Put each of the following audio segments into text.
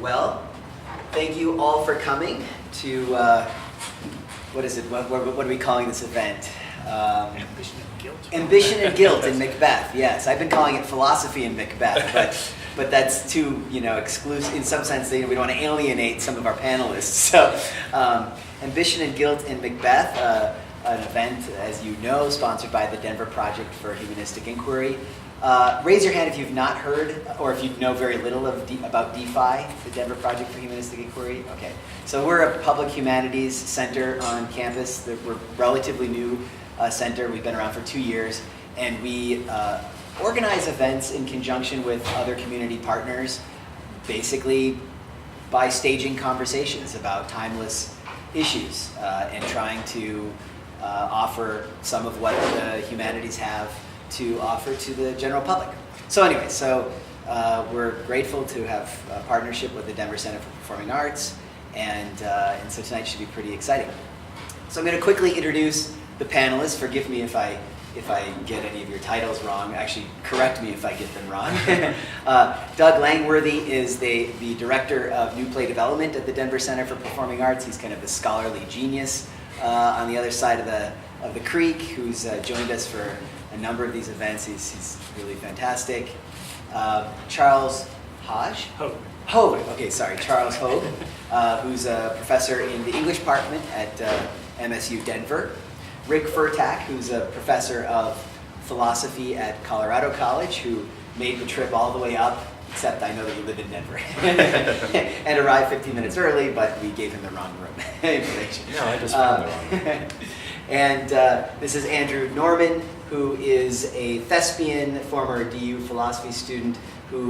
Well, thank you all for coming to, what is it, what are we calling this event? Ambition and Guilt. Ambition and Guilt in Macbeth, yes. I've been calling it Philosophy in Macbeth, but that's too, exclusive. In some sense, we don't want to alienate some of our panelists. So, Ambition and Guilt in Macbeth, an event, as you know, sponsored by the Denver Project for Humanistic Inquiry. Raise your hand if you've not heard, or if you know very little about DeFi, the Denver Project for Humanistic Inquiry. Okay, so we're a public humanities center on campus. We're a relatively new center. We've been around for 2 years, and we organize events in conjunction with other community partners, basically by staging conversations about timeless issues and trying to offer some of what the humanities have to offer to the general public. So anyway, we're grateful to have a partnership with the Denver Center for Performing Arts, and so tonight should be pretty exciting. So I'm going to quickly introduce the panelists. Forgive me if I get any of your titles wrong. Actually, correct me if I get them wrong. Doug Langworthy is the Director of New Play Development at the Denver Center for Performing Arts. He's kind of the scholarly genius on the other side of the creek, who's joined us for a number of these events. He's really fantastic. Charles Hodge? Hogue. Okay, sorry, Charles Hogue, who's a professor in the English department at MSU Denver. Rick Furtak, who's a professor of philosophy at Colorado College, who made the trip all the way up, except I know that you live in Denver, and arrived 15 minutes early, but we gave him the wrong room information. No, I just found the wrong room. And this is Andrew Norman, who is a thespian, former DU philosophy student, who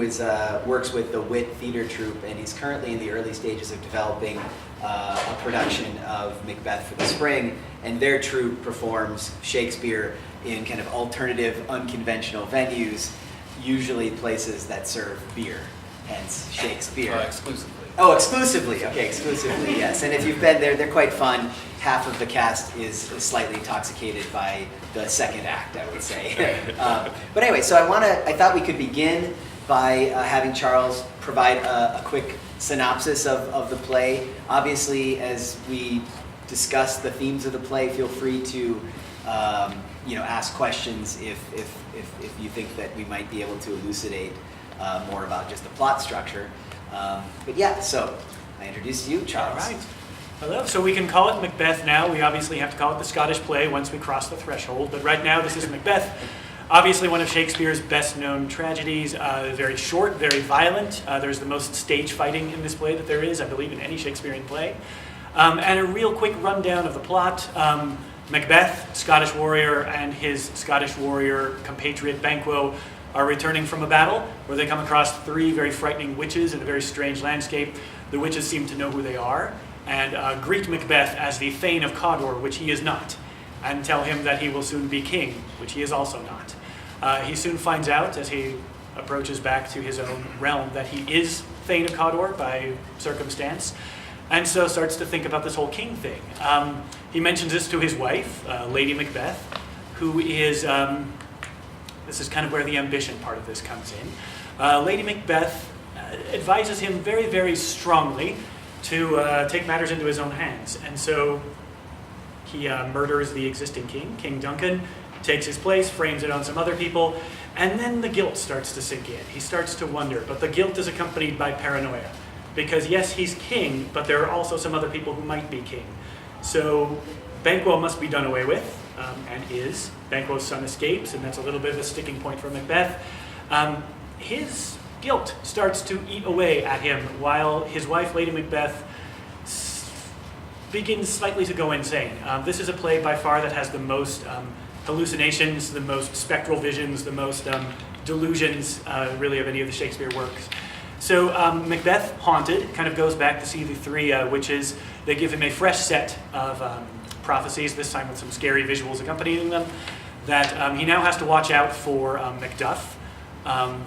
works with the Wit Theater Troupe, and he's currently in the early stages of developing a production of Macbeth for the spring, and their troupe performs Shakespeare in kind of alternative, unconventional venues, usually places that serve beer, hence Shakespeare. Exclusively. Oh, exclusively. Okay, exclusively, yes. And if you've been there, they're quite fun. Half of the cast is slightly intoxicated by the second act, I would say. But anyway, so I thought we could begin by having Charles provide a quick synopsis of the play. Obviously, as we discuss the themes of the play, feel free to ask questions if you think that we might be able to elucidate more about just the plot structure. But yeah, so I introduce you, Charles. All right. Hello. So we can call it Macbeth now. We obviously have to call it the Scottish play once we cross the threshold. But right now, this is Macbeth. Obviously, one of Shakespeare's best-known tragedies. Very short, very violent. There's the most stage fighting in this play that there is, I believe, in any Shakespearean play. And a real quick rundown of the plot. Macbeth, Scottish warrior, and his Scottish warrior compatriot Banquo are returning from a battle where they come across 3 very frightening witches in a very strange landscape. The witches seem to know who they are and greet Macbeth as the Thane of Cawdor, which he is not, and tell him that he will soon be king, which he is also not. He soon finds out as he approaches back to his own realm that he is Thane of Cawdor by circumstance, and so starts to think about this whole king thing. He mentions this to his wife, Lady Macbeth, who is, this is kind of where the ambition part of this comes in. Lady Macbeth advises him very, very strongly to take matters into his own hands. And so he murders the existing king, King Duncan, takes his place, frames it on some other people, and then the guilt starts to sink in. He starts to wonder, but the guilt is accompanied by paranoia. Because yes, he's king, but there are also some other people who might be king. So Banquo must be done away with, and is. Banquo's son escapes, and that's a little bit of a sticking point for Macbeth. His guilt starts to eat away at him while his wife, Lady Macbeth, begins slightly to go insane. This is a play by far that has the most hallucinations, the most spectral visions, the most delusions, really, of any of the Shakespeare works. So Macbeth, haunted, kind of goes back to see the 3 witches. They give him a fresh set of prophecies, this time with some scary visuals accompanying them, that he now has to watch out for Macduff.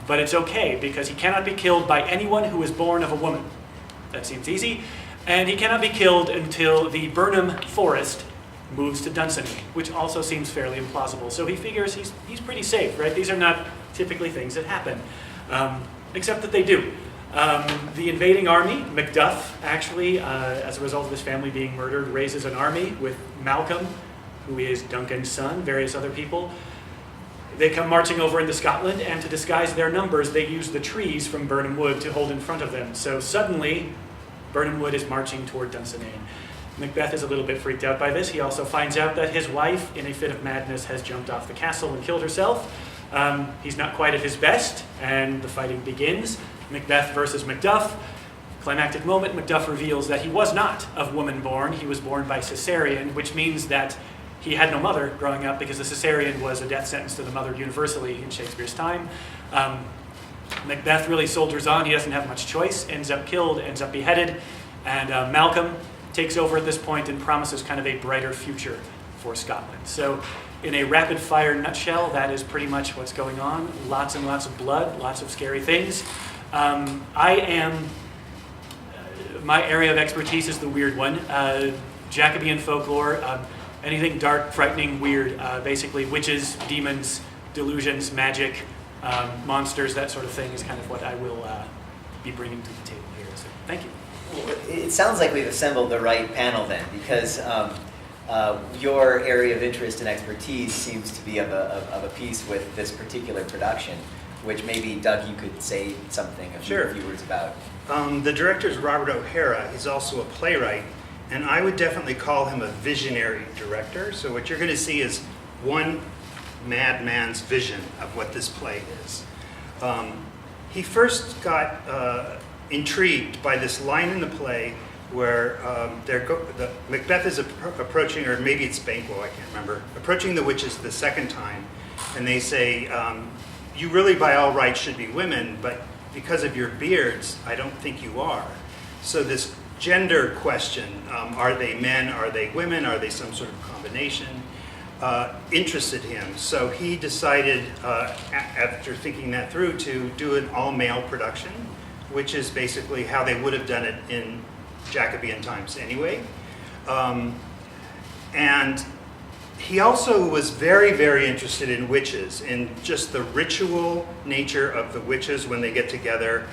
But it's okay, because he cannot be killed by anyone who is born of a woman. That seems easy. And he cannot be killed until the Burnham Forest moves to Dunsinane, which also seems fairly implausible. So he figures he's pretty safe, right? These are not typically things that happen, except that they do. The invading army, Macduff, actually, as a result of his family being murdered, raises an army with Malcolm, who is Duncan's son, various other people. They come marching over into Scotland, and to disguise their numbers, they use the trees from Birnam Wood to hold in front of them. So suddenly, Birnam Wood is marching toward Dunsinane. Macbeth is a little bit freaked out by this. He also finds out that his wife, in a fit of madness, has jumped off the castle and killed herself. He's not quite at his best, and the fighting begins. Macbeth versus Macduff. Climactic moment, Macduff reveals that he was not of woman born. He was born by cesarean, which means that he had no mother growing up because the cesarean was a death sentence to the mother universally in Shakespeare's time. Macbeth really soldiers on. He doesn't have much choice, ends up killed, ends up beheaded, and Malcolm takes over at this point and promises kind of a brighter future for Scotland. So in a rapid-fire nutshell, that is pretty much what's going on. Lots and lots of blood, lots of scary things. My area of expertise is the weird one. Jacobean folklore, anything dark, frightening, weird, basically witches, demons, delusions, magic, monsters, that sort of thing is kind of what I will be bringing to the table here. So thank you. It sounds like we've assembled the right panel then, because your area of interest and expertise seems to be of a piece with this particular production, which maybe, Doug, you could say something, a few words about. The director is Robert O'Hara. He's also a playwright, and I would definitely call him a visionary director. So what you're going to see is one madman's vision of what this play is. He first got intrigued by this line in the play where Macbeth is approaching, or maybe it's Banquo, I can't remember, approaching the witches the second time, and they say, you really by all rights should be women, but because of your beards, I don't think you are. So this gender question, are they men, are they women, are they some sort of combination, interested him. So he decided, after thinking that through, to do an all-male production, which is basically how they would have done it in Jacobean times anyway. And he also was very, very interested in witches, in just the ritual nature of the witches when they get together.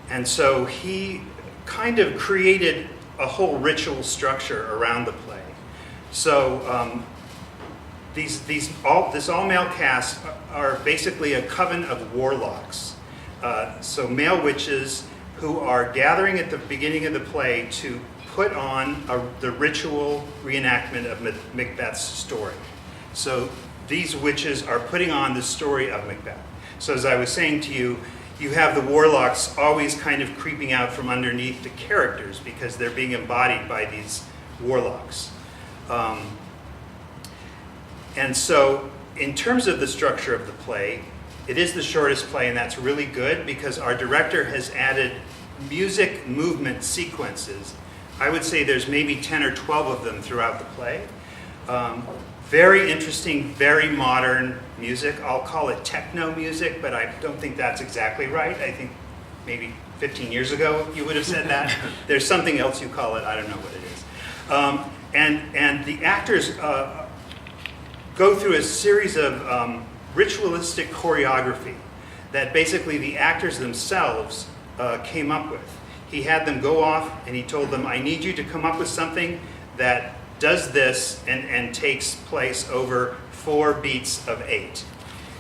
And so he kind of created a whole ritual structure around the play. So this all-male cast are basically a coven of warlocks. So male witches who are gathering at the beginning of the play to put on the ritual reenactment of Macbeth's story. So these witches are putting on the story of Macbeth. So as I was saying to you, you have the warlocks always kind of creeping out from underneath the characters because they're being embodied by these warlocks. And so in terms of the structure of the play, it is the shortest play, and that's really good because our director has added music movement sequences. I would say there's maybe 10 or 12 of them throughout the play. Very interesting, very modern music. I'll call it techno music, but I don't think that's exactly right. I think maybe 15 years ago you would have said that. There's something else you call it, I don't know what it is. And the actors go through a series of ritualistic choreography that basically the actors themselves came up with. He had them go off and he told them, I need you to come up with something that does this and takes place over 4 beats of 8.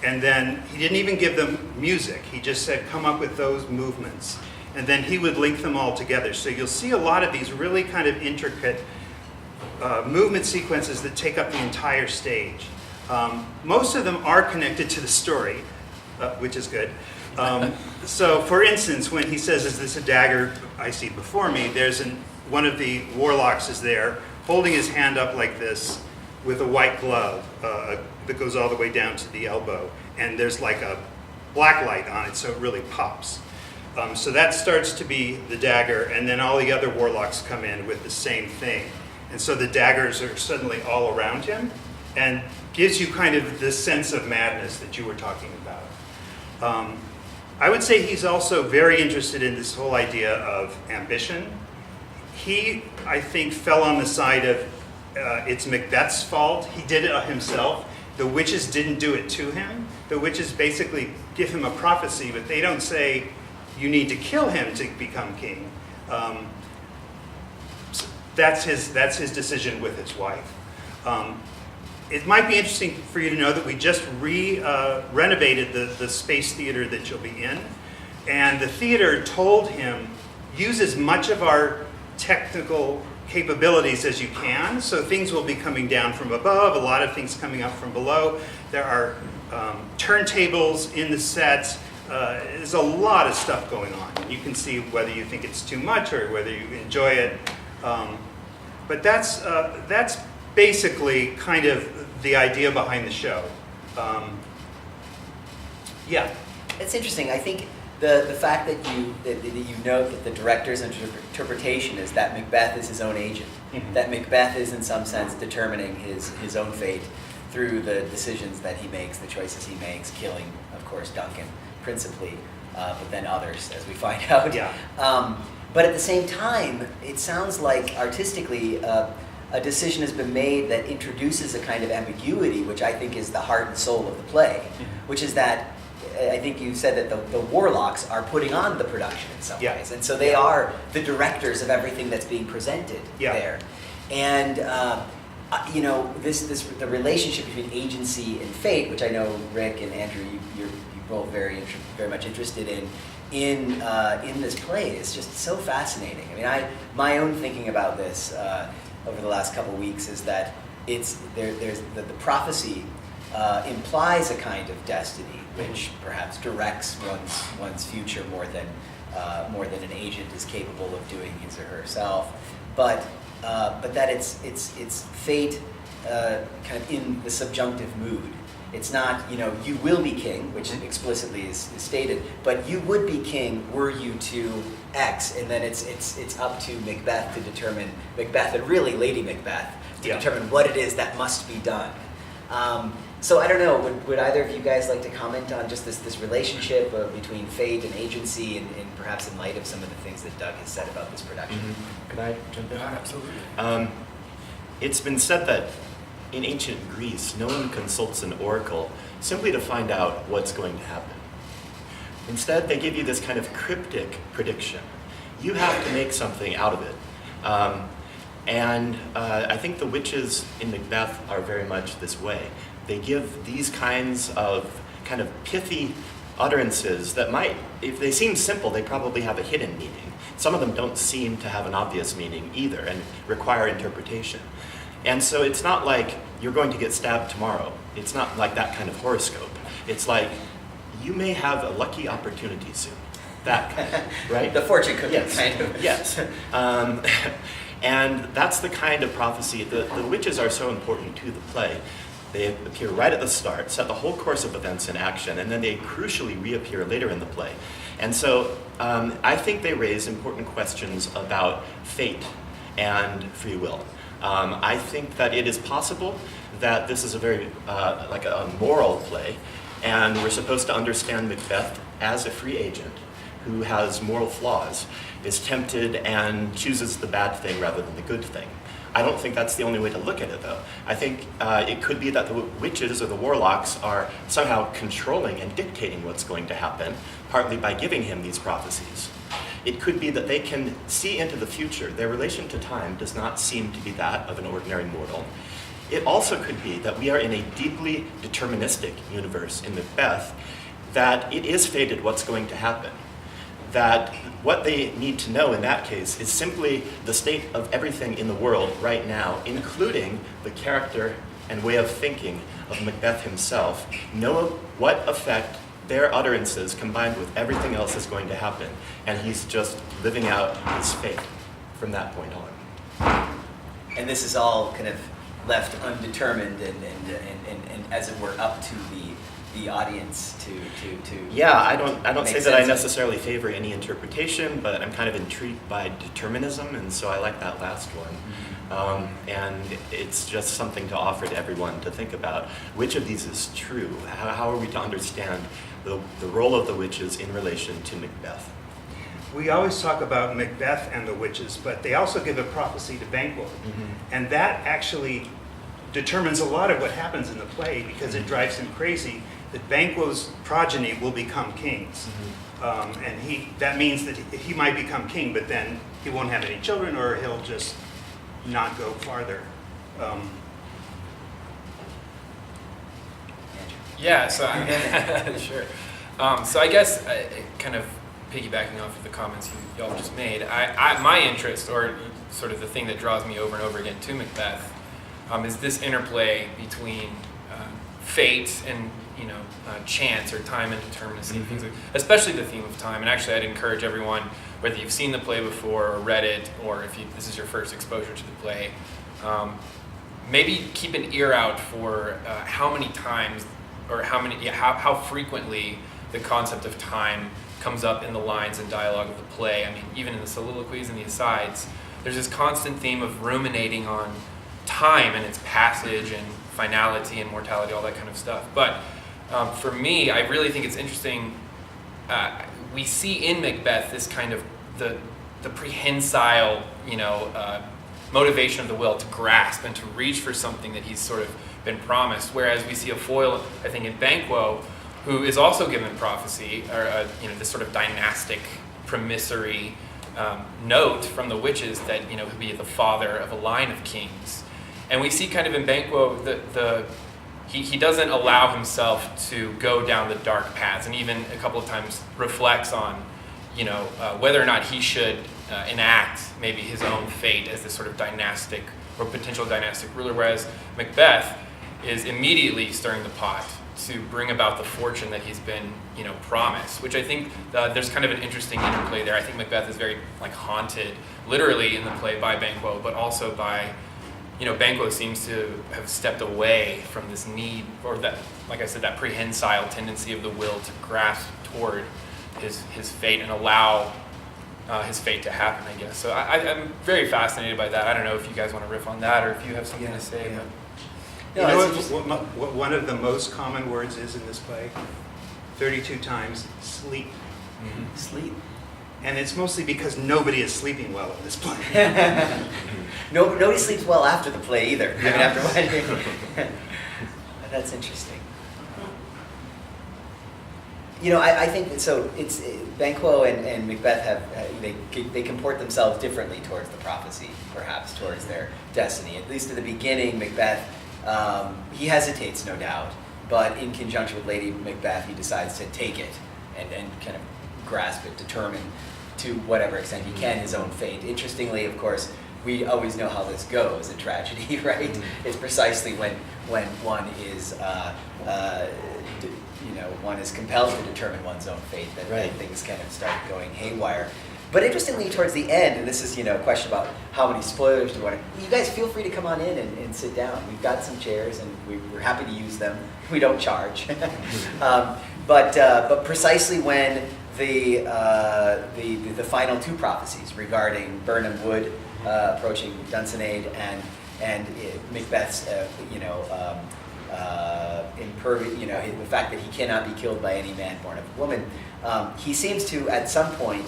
And then he didn't even give them music. He just said, come up with those movements. And then he would link them all together. So you'll see a lot of these really kind of intricate movement sequences that take up the entire stage. Most of them are connected to the story, which is good. So for instance, when he says, is this a dagger I see before me, there's one of the warlocks is there holding his hand up like this with a white glove that goes all the way down to the elbow. And there's like a black light on it, so it really pops. So that starts to be the dagger, and then all the other warlocks come in with the same thing. And so the daggers are suddenly all around him and gives you kind of this sense of madness that you were talking about. I would say he's also very interested in this whole idea of ambition. He, I think, fell on the side of it's Macbeth's fault. He did it himself. The witches didn't do it to him. The witches basically give him a prophecy, but they don't say, you need to kill him to become king. So that's his decision with his wife. It might be interesting for you to know that we just renovated the space theater that you'll be in. And the theater told him, use as much of our technical capabilities as you can. So things will be coming down from above, a lot of things coming up from below. There are turntables in the set. There's a lot of stuff going on. You can see whether you think it's too much or whether you enjoy it. But that's basically kind of the idea behind the show. Yeah. It's interesting. I think the fact that you note that the director's interpretation is that Macbeth is his own agent, that Macbeth is in some sense determining his own fate through the decisions that he makes, the choices he makes, killing, of course, Duncan principally, but then others, as we find out. Yeah. But at the same time, it sounds like artistically a decision has been made that introduces a kind of ambiguity, which I think is the heart and soul of the play, which is that I think you said that the Warlocks are putting on the production in some ways, and so they are the directors of everything that's being presented there. And the relationship between agency and fate, which I know Rick and Andrew, you're both very much interested in this play, is just so fascinating. I mean, my own thinking about this over the last couple of weeks is that there's the prophecy implies a kind of destiny, which perhaps directs one's future more than an agent is capable of doing his or herself, but that it's fate kind of in the subjunctive mood. It's not, you will be king, which explicitly is stated, but you would be king were you to X, and then it's up to Macbeth to determine, Macbeth and really Lady Macbeth, to determine what it is that must be done. So I don't know, would either of you guys like to comment on just this relationship between fate and agency, and perhaps in light of some of the things that Doug has said about this production? Could I jump in? Absolutely. It's been said that in ancient Greece, no one consults an oracle simply to find out what's going to happen. Instead, they give you this kind of cryptic prediction. You have to make something out of it. I think the witches in Macbeth are very much this way. They give these kinds of kind of pithy utterances that might, if they seem simple, they probably have a hidden meaning. Some of them don't seem to have an obvious meaning either and require interpretation. And so it's not like you're going to get stabbed tomorrow. It's not like that kind of horoscope. It's like you may have a lucky opportunity soon. That kind of, right? The fortune cookie yes. kind of. Yes. And that's the kind of prophecy. The witches are so important to the play. They appear right at the start, set the whole course of events in action, and then they crucially reappear later in the play. And so I think they raise important questions about fate and free will. I think that it is possible that this is a very, like a moral play, and we're supposed to understand Macbeth as a free agent who has moral flaws, is tempted and chooses the bad thing rather than the good thing. I don't think that's the only way to look at it, though. I think it could be that the witches or the warlocks are somehow controlling and dictating what's going to happen, partly by giving him these prophecies. It could be that they can see into the future. Their relation to time does not seem to be that of an ordinary mortal. It also could be that we are in a deeply deterministic universe in Macbeth, that it is fated what's going to happen. That what they need to know in that case is simply the state of everything in the world right now, including the character and way of thinking of Macbeth himself, know what effect their utterances combined with everything else is going to happen. And he's just living out his fate from that point on. And this is all kind of left undetermined and as it were up to the audience to Yeah, I don't say that I sense of- necessarily favor any interpretation, but I'm kind of intrigued by determinism, and so I like that last one. And it's just something to offer to everyone to think about. Which of these is true? How are we to understand the role of the witches in relation to Macbeth? We always talk about Macbeth and the witches, but they also give a prophecy to Banquo. And that actually determines a lot of what happens in the play, because it drives him crazy that Banquo's progeny will become kings. And that means that he might become king, but then he won't have any children, or he'll just not go farther. Yeah, so sure. So I guess kind of piggybacking off of the comments y'all just made, my interest, or sort of the thing that draws me over and over again to Macbeth, is this interplay between fate and chance or time and determinacy, things like, especially the theme of time. And actually, I'd encourage everyone, whether you've seen the play before or read it, or if this is your first exposure to the play, maybe keep an ear out for how many times or how frequently the concept of time comes up in the lines and dialogue of the play. I mean, even in the soliloquies and the asides, there's this constant theme of ruminating on time and its passage and finality and mortality, all that kind of stuff. But for me, I really think it's interesting. We see in Macbeth this kind of the prehensile, motivation of the will to grasp and to reach for something that he's sort of been promised. Whereas we see a foil, I think, in Banquo, who is also given prophecy, or this sort of dynastic, promissory note from the witches that he'll be the father of a line of kings. And we see kind of in Banquo he doesn't allow himself to go down the dark paths, and even a couple of times reflects on whether or not he should enact maybe his own fate as this sort of dynastic or potential dynastic ruler, whereas Macbeth is immediately stirring the pot to bring about the fortune that he's been promised, which I think there's kind of an interesting interplay there. I think Macbeth is very haunted literally in the play by Banquo, but also by Banquo seems to have stepped away from this need, or that, like I said, that prehensile tendency of the will to grasp toward his fate and allow his fate to happen, I guess. So I'm very fascinated by that. I don't know if you guys want to riff on that, or if you have something to say. Yeah. You know what one of the most common words is in this play? 32 times, sleep. Mm-hmm. Sleep. And it's mostly because nobody is sleeping well in this play. Nobody sleeps well after the play either. I mean, after that's interesting. I think that, so it's Banquo and Macbeth they comport themselves differently towards the prophecy, perhaps towards their destiny. At least at the beginning, Macbeth he hesitates, no doubt, but in conjunction with Lady Macbeth, he decides to take it and kind of grasp it, determine to whatever extent he can his own fate. Interestingly, of course, we always know how this goes in tragedy, right? Mm-hmm. It's precisely when one is one is compelled to determine one's own fate that things kind of start going haywire. But interestingly, towards the end, and this is a question about how many spoilers do you want to. You guys feel free to come on in and sit down. We've got some chairs, and we're happy to use them. We don't charge. But precisely when the final two prophecies regarding Birnam Wood approaching Dunsinane and Macbeth's the fact that he cannot be killed by any man born of a woman, he seems to at some point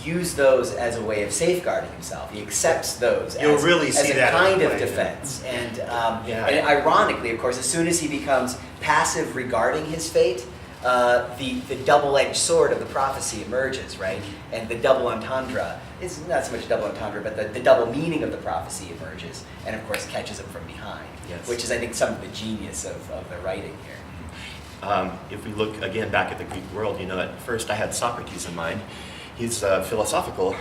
use those as a way of safeguarding himself. He accepts those as a kind of defense. And ironically, of course, as soon as he becomes passive regarding his fate, the double-edged sword of the prophecy emerges, right? And the double entendre is not so much double entendre, but the double meaning of the prophecy emerges, and of course catches him from behind, which is, I think, some of the genius of the writing here. If we look again back at the Greek world, at first I had Socrates in mind. He's a philosophical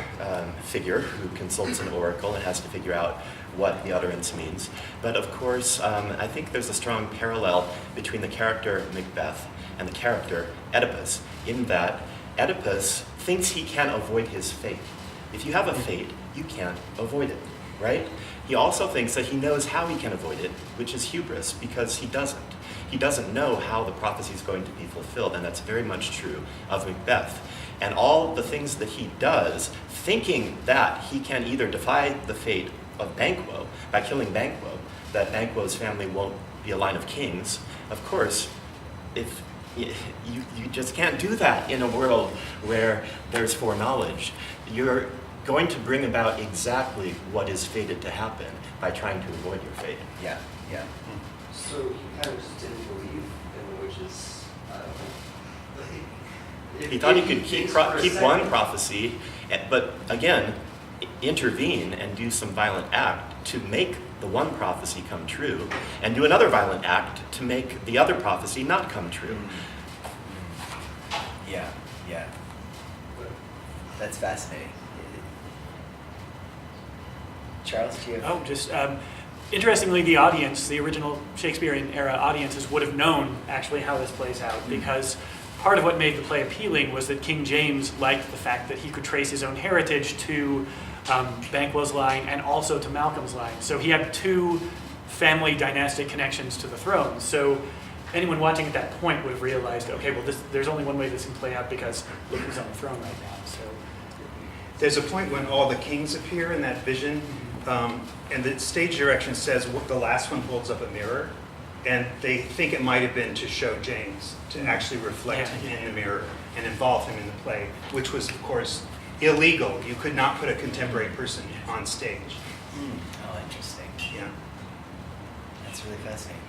figure who consults an oracle and has to figure out what the utterance means. But of course, I think there's a strong parallel between the character Macbeth and the character Oedipus, in that Oedipus thinks he can avoid his fate. If you have a fate, you can't avoid it, right? He also thinks that he knows how he can avoid it, which is hubris, because he doesn't. He doesn't know how the prophecy is going to be fulfilled, and that's very much true of Macbeth. And all the things that he does, thinking that he can either defy the fate of Banquo by killing Banquo, that Banquo's family won't be a line of kings. Of course, if you just can't do that in a world where there's foreknowledge. You're going to bring about exactly what is fated to happen by trying to avoid your fate. Yeah. So he kind of just didn't believe in the witches. He thought he could keep one prophecy, but again, intervene and do some violent act to make the one prophecy come true, and do another violent act to make the other prophecy not come true. Yeah, yeah. That's fascinating. Charles, do you have? Oh, just interestingly, the audience, the original Shakespearean era audiences would have known actually how this plays out, because part of what made the play appealing was that King James liked the fact that he could trace his own heritage to Banquo's line and also to Malcolm's line. So he had two family dynastic connections to the throne. So anyone watching at that point would have realized, okay, well, there's only one way this can play out because look who's on the throne right now. So There's a point when all the kings appear in that vision, and the stage direction says the last one holds up a mirror, and they think it might have been to show James, to actually reflect him in the mirror and involve him in the play, which was, of course, illegal. You could not put a contemporary person on stage. Oh, interesting. Yeah. That's really fascinating.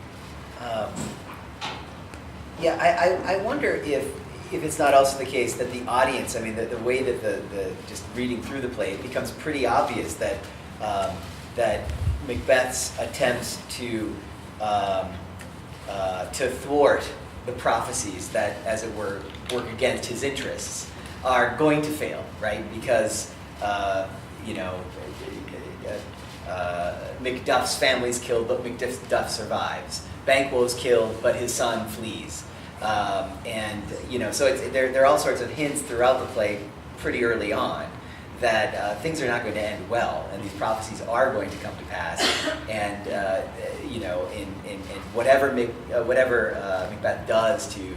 Yeah, I wonder if it's not also the case that the audience, I mean, the way that the just reading through the play, it becomes pretty obvious that that Macbeth's attempts to thwart the prophecies that, as it were, work against his interests are going to fail, right? Because Macduff's family's killed, but Macduff survives. Banquo's killed, but his son flees. So there are all sorts of hints throughout the play pretty early on that things are not going to end well, and these prophecies are going to come to pass. And in whatever Macbeth does to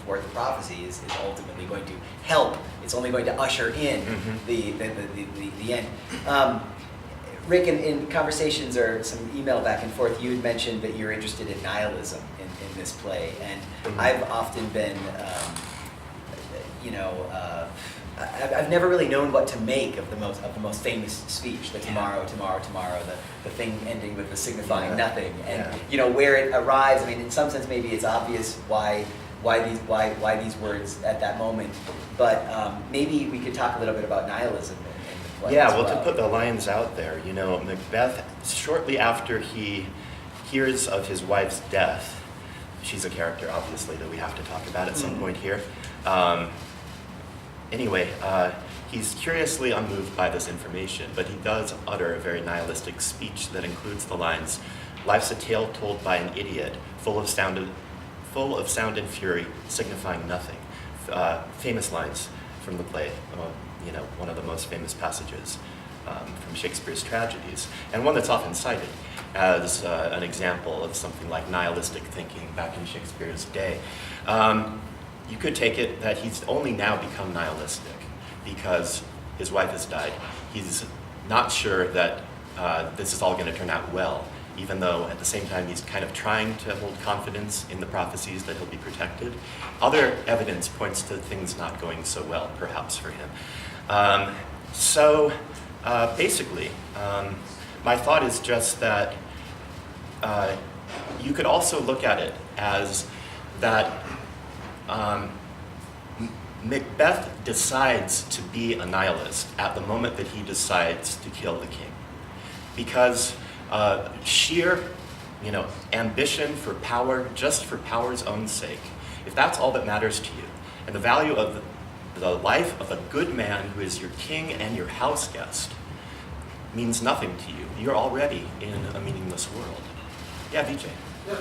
thwart the prophecy is ultimately going to help. It's only going to usher in the end. Rick, in conversations or some email back and forth, you had mentioned that you're interested in nihilism in this play, and I've often been, I've never really known what to make of the most famous speech, the tomorrow, the thing ending with the signifying nothing, and where it arrives. I mean, in some sense, maybe it's obvious why these words at that moment, but maybe we could talk a little bit about nihilism. To put the lines out there, Macbeth, shortly after he hears of his wife's death, she's a character, obviously, that we have to talk about at some point here. He's curiously unmoved by this information, but he does utter a very nihilistic speech that includes the lines, "Life's a tale told by an idiot, full of sound and fury, signifying nothing." Famous lines from the play. One of the most famous passages from Shakespeare's tragedies, and one that's often cited as an example of something like nihilistic thinking back in Shakespeare's day. You could take it that he's only now become nihilistic because his wife has died. He's not sure that this is all going to turn out well, even though at the same time he's kind of trying to hold confidence in the prophecies that he'll be protected. Other evidence points to things not going so well, perhaps, for him. Basically, my thought is just that you could also look at it as that Macbeth decides to be a nihilist at the moment that he decides to kill the king. Because sheer, ambition for power, just for power's own sake, if that's all that matters to you, and the value of the life of a good man who is your king and your house guest means nothing to you, you're already in a meaningless world. Yeah, Vijay. Yeah,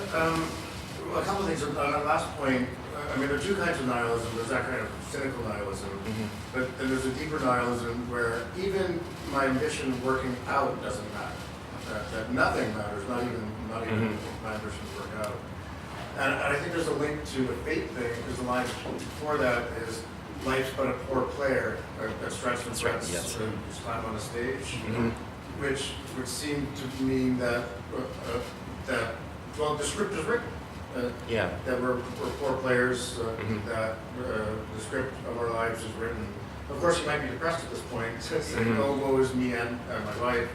a couple of things on that last point. There are two kinds of nihilism. There's that kind of cynical nihilism, but then there's a deeper nihilism where even my ambition working out doesn't matter. That nothing matters, not even my ambition to work out. And I think there's a link to a fate thing, because the line before that is, life's but a poor player that strikes from threats to climb on a stage, which would seem to mean that the script is written. That we're poor players, that the script of our lives is written. Of course, you might be depressed at this point, saying, "Oh, woe is me and my wife.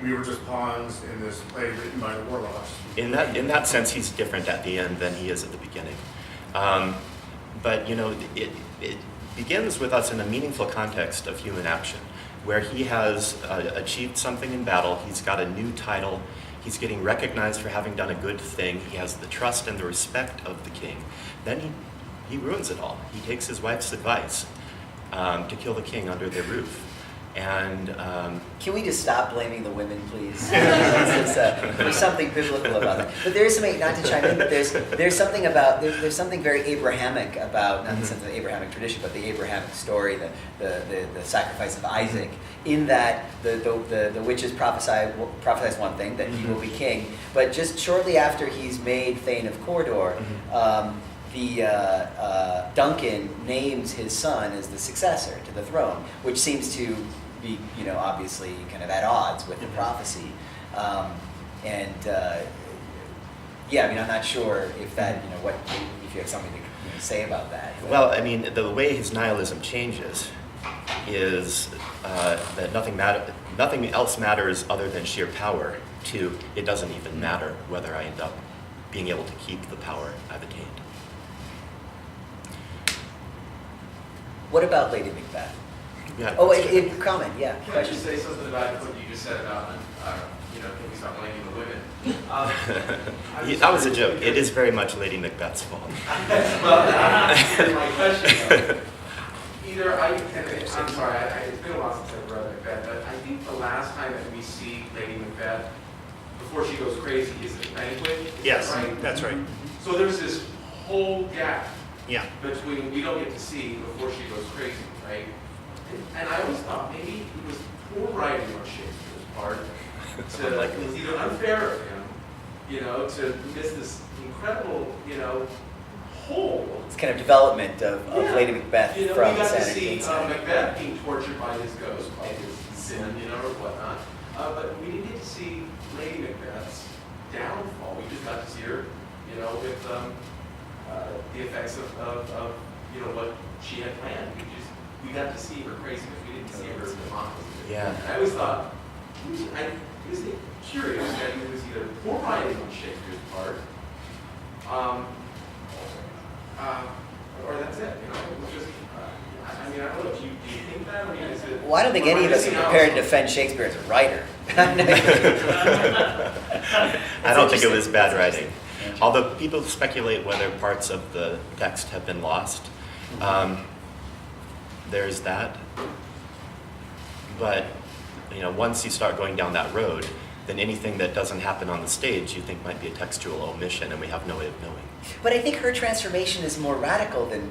We were just pawns in this play written by the warlocks." In that sense, he's different at the end than he is at the beginning. But it begins with us in a meaningful context of human action, where he has achieved something in battle, he's got a new title, he's getting recognized for having done a good thing, he has the trust and the respect of the king. Then he ruins it all. He takes his wife's advice to kill the king under their roof. And can we just stop blaming the women, please? There's something biblical about that. But there is something, not to chime in, but there's something about there's something very Abrahamic about, not in the sense of the Abrahamic tradition, but the Abrahamic story, the sacrifice of Isaac. In that the witches prophesies one thing, that he will be king, but just shortly after he's made Thane of Cawdor, Duncan names his son as the successor to the throne, which seems to be, obviously kind of at odds with the prophecy. I'm not sure if that, if you have something to say about that. Well, I mean, the way his nihilism changes is that nothing else matters other than sheer power, to it doesn't even matter whether I end up being able to keep the power I've attained. What about Lady Macbeth? Yeah, Comment, yeah. Can I just say something about what you just said about, can we stop blaming the women? that was a joke. It is very much Lady Macbeth's fault. Well, my question, I'm sorry, it's been a while since I've read Macbeth, but I think the last time that we see Lady Macbeth, before she goes crazy, is the banquet. Yes, right? that's right. So there's this whole gap between we don't get to see before she goes crazy, right? And I always thought maybe it was poor writing on Shakespeare's part. It was either unfair of him, to miss this incredible, hole. It's kind of development of Lady Macbeth We from got to Santa see Anna. Macbeth being tortured by his ghost, by his sin, or whatnot. But we didn't get to see Lady Macbeth's downfall. We just got to see her, with the effects of what she had planned. We got to see her craziness. We didn't see her demonic. Yeah. I always thought, I was curious that it was either poor writing on Shakespeare's part, or that's it. It was just. I don't know. Do you think that? Is it? Well, I don't think any of us are prepared to defend Shakespeare as a writer. I don't think it was bad writing. Although people speculate whether parts of the text have been lost. There's that. But, once you start going down that road, then anything that doesn't happen on the stage you think might be a textual omission, and we have no way of knowing. But I think her transformation is more radical than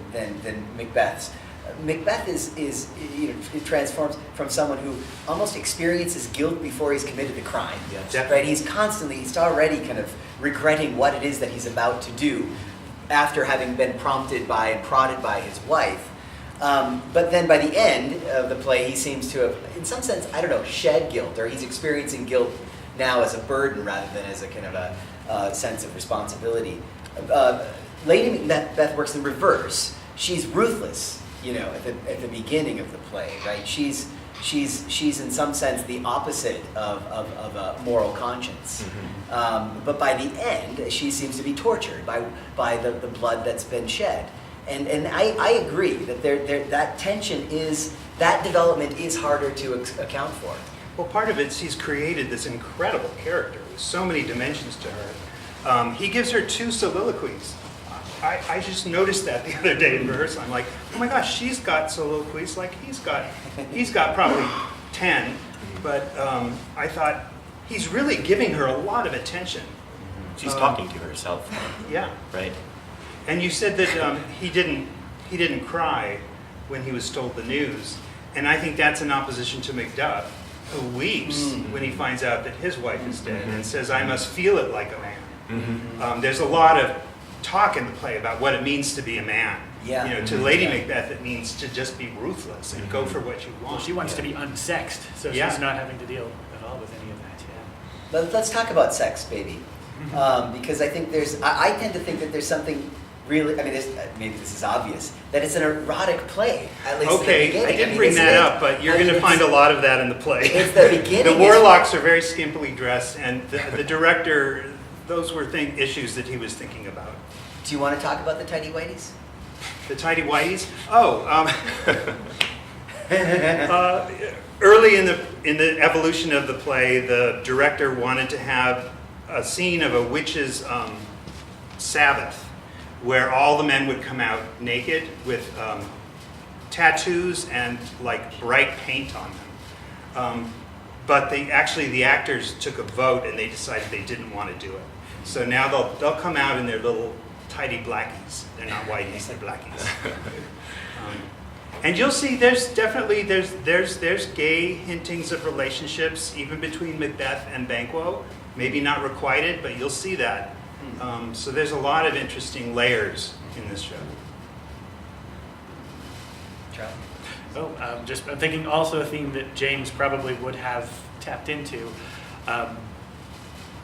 Macbeth's. Macbeth it transforms from someone who almost experiences guilt before he's committed the crime. Yes. Right? He's already kind of regretting what it is that he's about to do after having been prompted by and prodded by his wife. But then by the end of the play, he seems to have, in some sense, shed guilt, or he's experiencing guilt now as a burden rather than as a kind of a sense of responsibility. Lady Macbeth works in reverse. She's ruthless, at the beginning of the play, right? She's in some sense the opposite of a moral conscience. Mm-hmm. But by the end, she seems to be tortured by the blood that's been shed. And I agree that that tension that development is harder to account for. Well, part of it's he's created this incredible character with so many dimensions to her. He gives her 2 soliloquies. I just noticed that the other day in rehearsal. I'm like, oh my gosh, she's got soliloquies like he's got probably 10. But I thought he's really giving her a lot of attention. She's talking to herself. Yeah. Right? And you said that he didn't cry when he was told the news, and I think that's in opposition to Macduff, who weeps when he finds out that his wife is dead and says, "I must feel it like a man." There's a lot of talk in the play about what it means to be a man. Yeah. To Lady Macbeth, it means to just be ruthless and go for what you want. Well, she wants to be unsexed, so she's not having to deal at all with any of that. Yeah. Let's talk about sex, baby, because I think I tend to think that there's something really. I mean, maybe this is obvious that it's an erotic play. At least at the beginning. I didn't bring that up, but you're going to find a lot of that in the play. It's the beginning. The warlocks are very skimpily dressed, and the director, those were issues that he was thinking about. Do you want to talk about the tidy whities? The tidy whities? Oh, early in the evolution of the play, the director wanted to have a scene of a witch's Sabbath, where all the men would come out naked with tattoos and like bright paint on them. But the actors took a vote and they decided they didn't want to do it. So now they'll come out in their little tidy blackies. They're not whiteys, they're blackies. And you'll see there's definitely there's gay hintings of relationships even between Macbeth and Banquo. Maybe not requited, but you'll see that. So there's a lot of interesting layers in this show. Charlie? Oh, I'm thinking also a theme that James probably would have tapped into.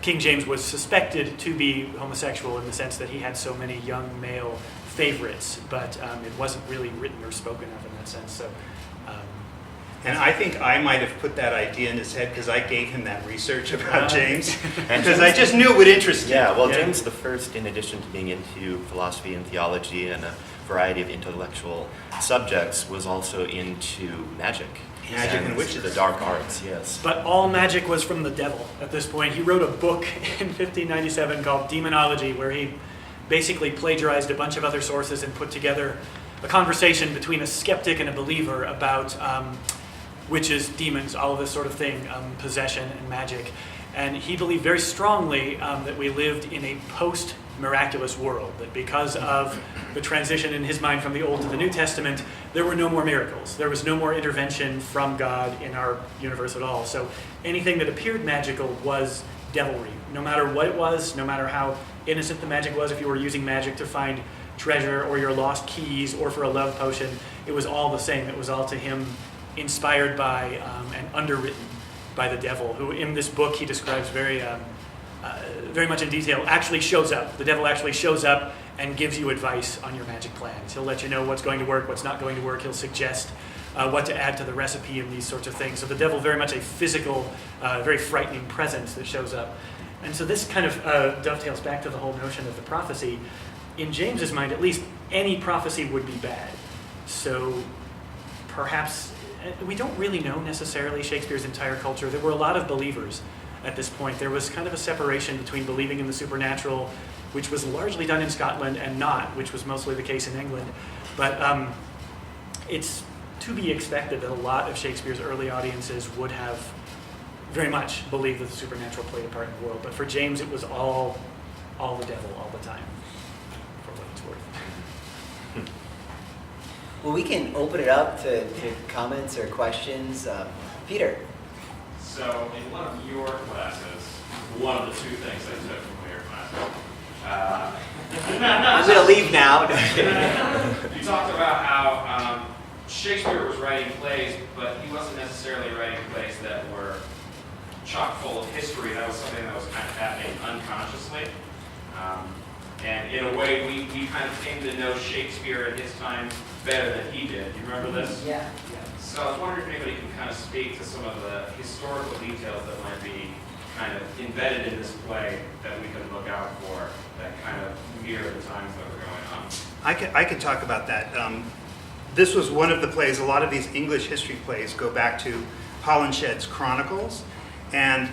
King James was suspected to be homosexual in the sense that he had so many young male favorites, but it wasn't really written or spoken of in that sense. So, And I think I might have put that idea in his head because I gave him that research about James, because I just knew it would interest him. Yeah, well, James the First, in addition to being into philosophy and theology and a variety of intellectual subjects, was also into magic. Magic and witches. The dark arts, yes. but all magic was from the devil at this point. He wrote a book in 1597 called Demonology, where he basically plagiarized a bunch of other sources and put together a conversation between a skeptic and a believer about witches, demons, all of this sort of thing, possession and magic. And he believed very strongly that we lived in a post-miraculous world, that because of the transition in his mind from the Old to the New Testament, there were no more miracles. There was no more intervention from God in our universe at all. So anything that appeared magical was devilry, no matter what it was, no matter how innocent the magic was. If you were using magic to find treasure or your lost keys or for a love potion, it was all the same. It was all to him inspired by and underwritten by the devil, who in this book he describes very much in detail, actually shows up. The devil actually shows up and gives you advice on your magic plans. He'll let you know what's going to work, what's not going to work. He'll suggest what to add to the recipe and these sorts of things. So the devil, very much a physical, very frightening presence that shows up. And so this kind of dovetails back to the whole notion of the prophecy. In James's mind, at least, any prophecy would be bad. So perhaps, we don't really know necessarily Shakespeare's entire culture. There were a lot of believers at this point. There was kind of a separation between believing in the supernatural, which was largely done in Scotland, and not, which was mostly the case in England. But it's to be expected that a lot of Shakespeare's early audiences would have very much believed that the supernatural played a part in the world. But for James, it was all the devil all the time, for what it's worth. Well, we can open it up to comments or questions. Peter. So in one of your classes, one of the two things I took from one of your classes, I'm going to leave now. you talked about how Shakespeare was writing plays, but he wasn't necessarily writing plays that were chock full of history. That was something that was kind of happening unconsciously. And in a way, we kind of came to know Shakespeare at his time better than he did. Do you remember this? Yeah. So I was wondering if anybody can kind of speak to some of the historical details that might be kind of embedded in this play that we can look out for that kind of mirror the times that were going on. I can talk about that. This was one of the plays. A lot of these English history plays go back to Holinshed's Chronicles. And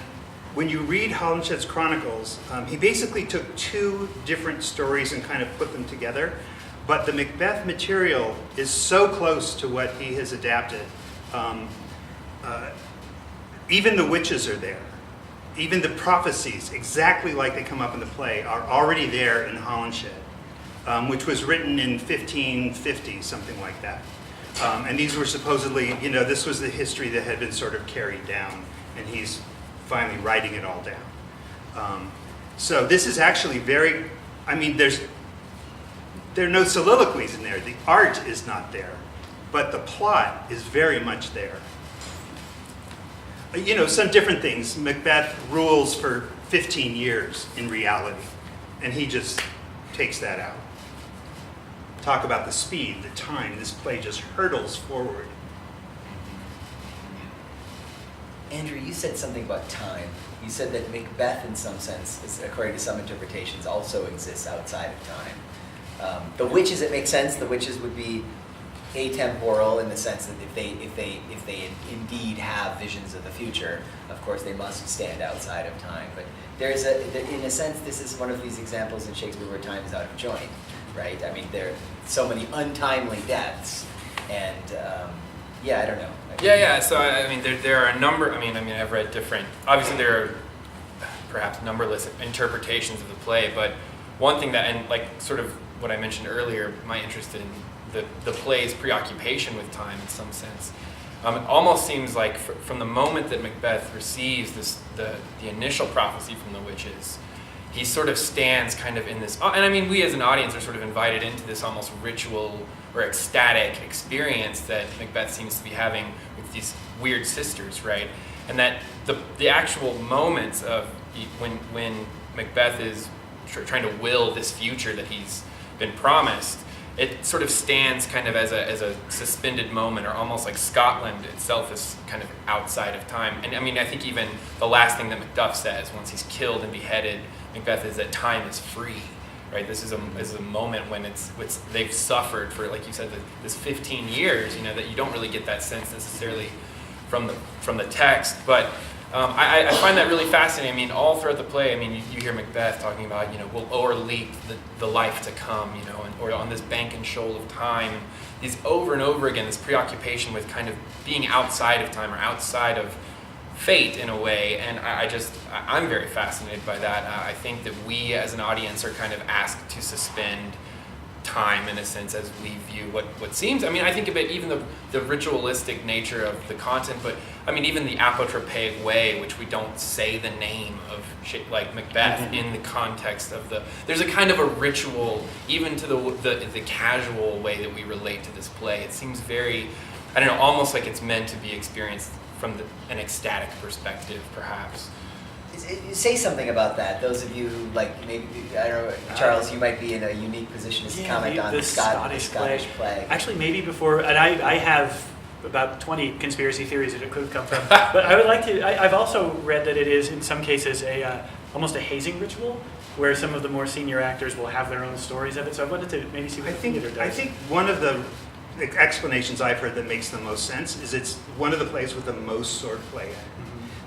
when you read Holinshed's Chronicles, he basically took two different stories and kind of put them together. But the Macbeth material is so close to what he has adapted. Even the witches are there. Even the prophecies, exactly like they come up in the play, are already there in Holinshed, which was written in 1550, something like that. And these were supposedly, this was the history that had been sort of carried down, and he's finally writing it all down. So this is actually there are no soliloquies in there. The art is not there, but the plot is very much there. Some different things. Macbeth rules for 15 years in reality, and he just takes that out. Talk about the speed, the time. This play just hurtles forward. Andrew, you said something about time. You said that Macbeth, in some sense, according to some interpretations, also exists outside of time. The witches, it makes sense. The witches would be atemporal in the sense that if they indeed have visions of the future, of course they must stand outside of time. But in a sense, this is one of these examples in Shakespeare where time is out of joint, right? I mean, there are so many untimely deaths, and I don't know. Yeah. So I mean, there are a number. I mean, I've read different. Obviously, there are perhaps numberless interpretations of the play, but one thing that, and like sort of what I mentioned earlier, my interest in the play's preoccupation with time in some sense. It almost seems like from the moment that Macbeth receives the initial prophecy from the witches, he sort of stands kind of in this, and I mean, we as an audience are sort of invited into this almost ritual or ecstatic experience that Macbeth seems to be having with these weird sisters, right? And that the actual moments of when Macbeth is trying to will this future that he's been promised, it sort of stands kind of as a suspended moment, or almost like Scotland itself is kind of outside of time. And I mean, I think even the last thing that Macduff says once he's killed and beheaded Macbeth is that time is free, right? This is a moment when they've suffered for, like you said, this 15 years, that you don't really get that sense necessarily from the text, but I find that really fascinating. I mean, all throughout the play, I mean, you hear Macbeth talking about, we'll o'erleap the life to come, or on this bank and shoal of time. These over and over again, this preoccupation with kind of being outside of time or outside of fate in a way. And I'm very fascinated by that. I think that we as an audience are kind of asked to suspend time in a sense as we view what seems, I mean, I think of it, even the ritualistic nature of the content, but I mean, even the apotropaic way, which we don't say the name of like Macbeth in the context of there's a kind of a ritual, even to the casual way that we relate to this play. It seems very, I don't know, almost like it's meant to be experienced from an ecstatic perspective, perhaps. Say something about that. Those of you, like maybe, I don't know, Charles, you might be in a unique position to comment on the Scottish play. Actually, maybe before, and I have about 20 conspiracy theories that it could come from, but I would like to, I've also read that it is, in some cases, almost a hazing ritual, where some of the more senior actors will have their own stories of it, so I wanted to maybe see what the theater does. I think one of the explanations I've heard that makes the most sense is it's one of the plays with the most swordplay in it.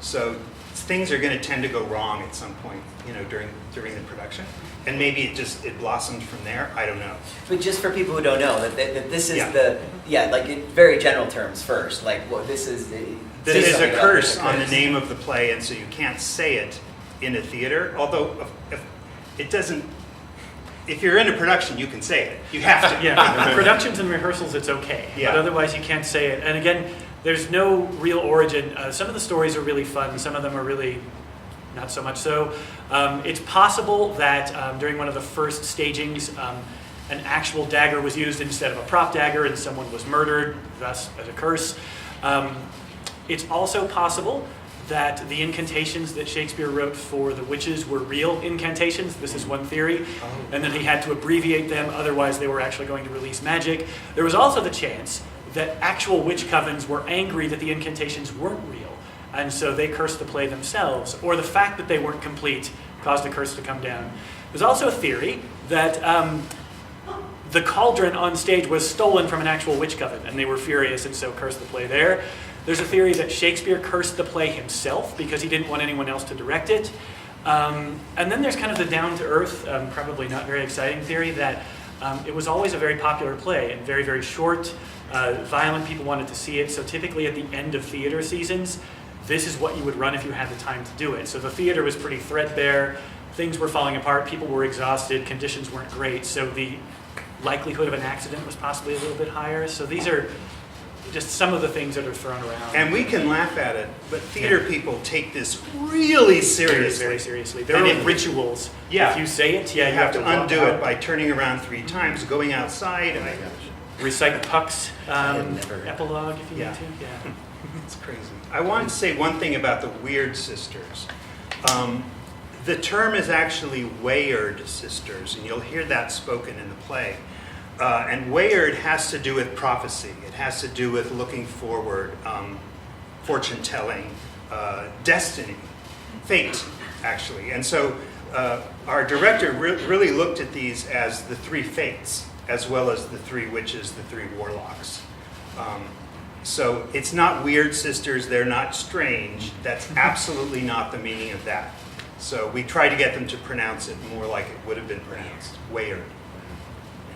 So things are going to tend to go wrong at some point, during the production, and maybe it blossomed from there. I don't know. But just for people who don't know, that this is like in very general terms first, like what this is. That is a curse on the name of the play, and so you can't say it in a theater. Although if you're in a production, you can say it. You have to. Yeah, productions and rehearsals, it's okay. Yeah. But otherwise, you can't say it. And again, there's no real origin. Some of the stories are really fun. Some of them are really not so much so. It's possible that during one of the first stagings, an actual dagger was used instead of a prop dagger, and someone was murdered, thus as a curse. It's also possible that the incantations that Shakespeare wrote for the witches were real incantations. This is one theory. And then he had to abbreviate them, otherwise they were actually going to release magic. There was also the chance that actual witch covens were angry that the incantations weren't real, and so they cursed the play themselves, or the fact that they weren't complete caused the curse to come down. There's also a theory that the cauldron on stage was stolen from an actual witch coven, and they were furious and so cursed the play there. There's a theory that Shakespeare cursed the play himself because he didn't want anyone else to direct it. And then there's kind of the down-to-earth, probably not very exciting theory that it was always a very popular play and very, very short. Violent people wanted to see it, so typically at the end of theater seasons, this is what you would run if you had the time to do it. So the theater was pretty threadbare, things were falling apart, people were exhausted, conditions weren't great, so the likelihood of an accident was possibly a little bit higher. So these are just some of the things that are thrown around. And we can laugh at it, but theater people take this really seriously. Very seriously. There are rituals. Yeah. If you say it, you have to undo out. it by turning around 3 times, going outside. Recite Puck's epilogue if you need to. Yeah. It's crazy. I want to say one thing about the weird sisters. The term is actually Wayard sisters, and you'll hear that spoken in the play. And Wayard has to do with prophecy. It has to do with looking forward, fortune telling, destiny, fate, actually. And so our director really looked at these as the three fates, as well as the three witches, the three warlocks. So it's not weird sisters, they're not strange. That's absolutely not the meaning of that. So we try to get them to pronounce it more like it would have been pronounced, weird.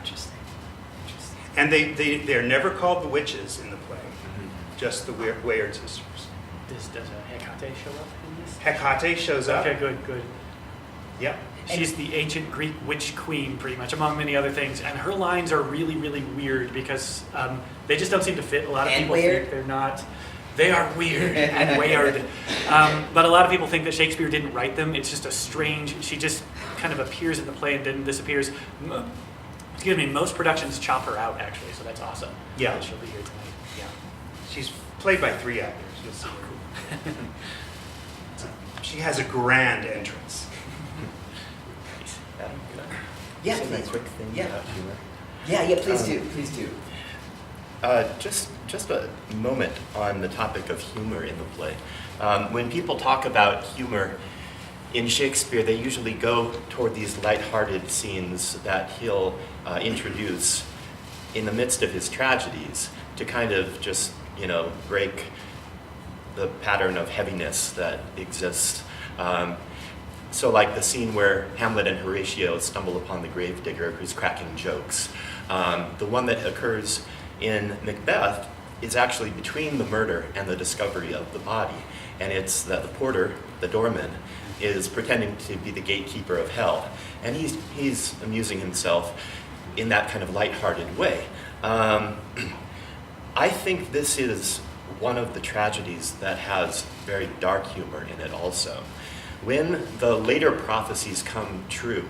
Interesting. And they're never called the witches in the play, just the weird sisters. Does Hecate show up in this? Hecate shows up. Okay, good. Yep. She's the ancient Greek witch queen, pretty much, among many other things. And her lines are really, really weird because they just don't seem to fit. A lot of And people weird? think they're not. They are weird and weird. But a lot of people think that Shakespeare didn't write them. It's just a strange, she just kind of appears in the play and then disappears. Excuse me, most productions chop her out, actually, so that's awesome. Yeah. That she'll be here tonight. Yeah. She's played by 3 actors. You'll see her. She has a grand entrance. Yeah, Say please. a quick thing Yeah. about humor. Yeah, please do, please do. Just a moment on the topic of humor in the play. When people talk about humor in Shakespeare, they usually go toward these lighthearted scenes that he'll introduce in the midst of his tragedies to kind of just, break the pattern of heaviness that exists. So like the scene where Hamlet and Horatio stumble upon the gravedigger who's cracking jokes. The one that occurs in Macbeth is actually between the murder and the discovery of the body. And it's that the porter, the doorman, is pretending to be the gatekeeper of hell. And he's amusing himself in that kind of lighthearted way. I think this is one of the tragedies that has very dark humor in it also. When the later prophecies come true,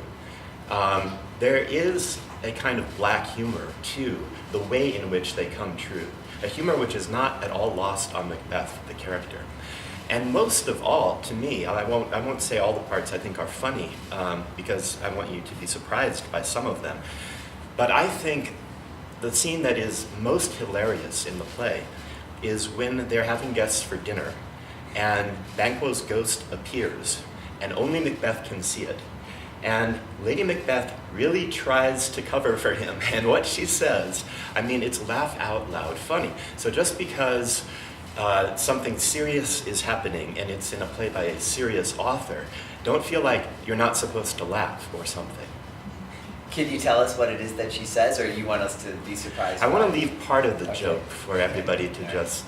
there is a kind of black humor to the way in which they come true. A humor which is not at all lost on Macbeth, the character. And most of all, to me, I won't say all the parts I think are funny, because I want you to be surprised by some of them. But I think the scene that is most hilarious in the play is when they're having guests for dinner, and Banquo's ghost appears, and only Macbeth can see it. And Lady Macbeth really tries to cover for him, and what she says, it's laugh out loud funny. So just because something serious is happening and it's in a play by a serious author, don't feel like you're not supposed to laugh or something. Can you tell us what it is that she says, or you want us to be surprised? I want to by it? leave part of the Okay. joke for everybody to just,